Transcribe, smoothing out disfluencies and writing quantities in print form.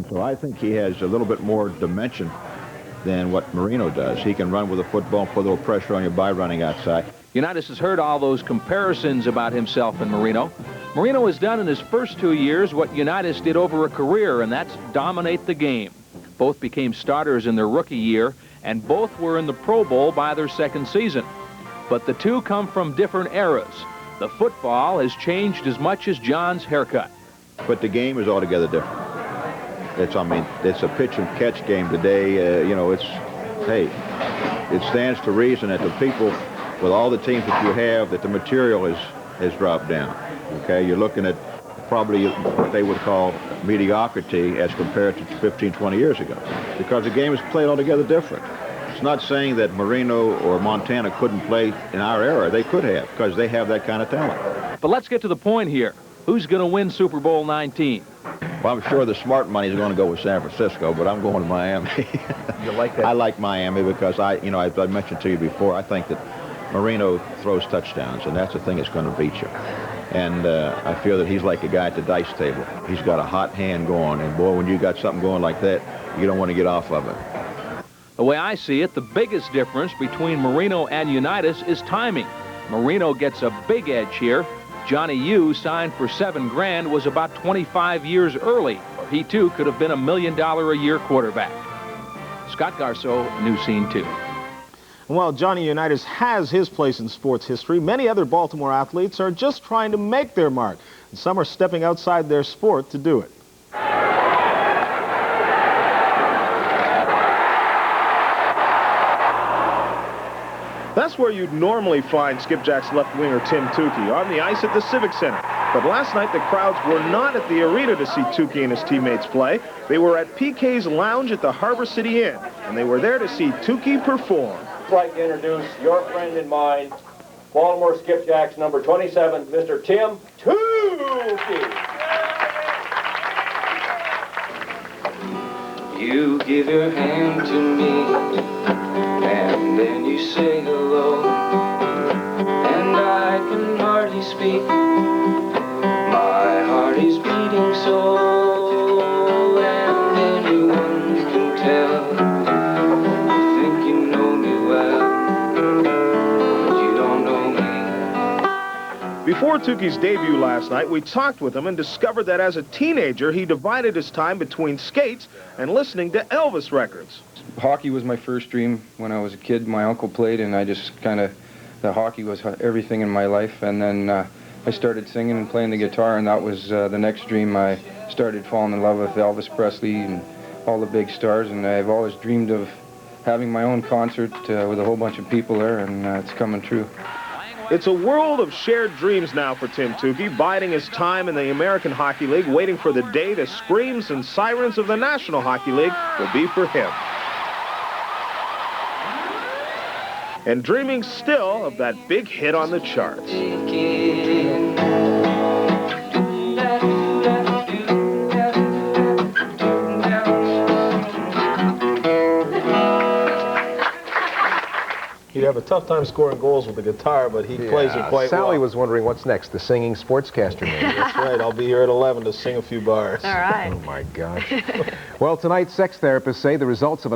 And so I think he has a little bit more dimension than what Marino does. He can run with a football and put a little pressure on you by running outside. Unitas has heard all those comparisons about himself and Marino. Marino has done in his first 2 years what Unitas did over a career, and that's dominate the game. Both became starters in their rookie year, and both were in the Pro Bowl by their second season. But the two come from different eras. The football has changed as much as John's haircut. But the game is altogether different. It's a pitch and catch game today. It stands to reason that the people, with all the teams that you have, that the material has dropped down. Okay, you're looking at probably what they would call mediocrity as compared to 15, 20 years ago, because the game is played altogether different. It's not saying that Marino or Montana couldn't play in our era. They could have, because they have that kind of talent. But let's get to the point here. Who's going to win Super Bowl 19? Well, I'm sure the smart money is going to go with San Francisco, but I'm going to Miami. You like that? I like Miami because I mentioned to you before, I think that Marino throws touchdowns, and that's the thing that's going to beat you. And I feel that he's like a guy at the dice table. He's got a hot hand going, and boy, when you got something going like that, you don't want to get off of it. The way I see it, the biggest difference between Marino and Unitas is timing. Marino gets a big edge here. Johnny U, signed for $7 grand, was about 25 years early. He, too, could have been $1 million a year quarterback. Scott Garceau, New Scene 2. While Johnny Unitas has his place in sports history, many other Baltimore athletes are just trying to make their mark, and some are stepping outside their sport to do it. That's where you'd normally find Skipjacks left winger Tim Tookey, on the ice at the Civic Center. But last night the crowds were not at the arena to see Tookey and his teammates play. They were at PK's Lounge at the Harbor City Inn, and they were there to see Tookey perform. I'd like to introduce your friend and mine, Baltimore Skipjacks number 27, Mr. Tim Tookey. You give your hand to me, and then you say hello, and I can hardly speak. My heart is beating so, and anyone can tell. You think you know me well, but you don't know me. Before Tookey's debut last night, we talked with him and discovered that as a teenager, he divided his time between skates and listening to Elvis records. Hockey was my first dream when I was a kid. My uncle played, and I just the hockey was everything in my life. And then I started singing and playing the guitar, and that was the next dream. I started falling in love with Elvis Presley and all the big stars, and I've always dreamed of having my own concert with a whole bunch of people there, and it's coming true. It's a world of shared dreams now for Tim Tookey, biding his time in the American Hockey League, waiting for the day the screams and sirens of the National Hockey League will be for him. And dreaming still of that big hit on the charts. He'd have a tough time scoring goals with the guitar, but he plays it quite well. Sally was wondering what's next, the singing sportscaster name. That's right. I'll be here at 11 to sing a few bars. All right. Oh, my gosh. Well, tonight, sex therapists say the results of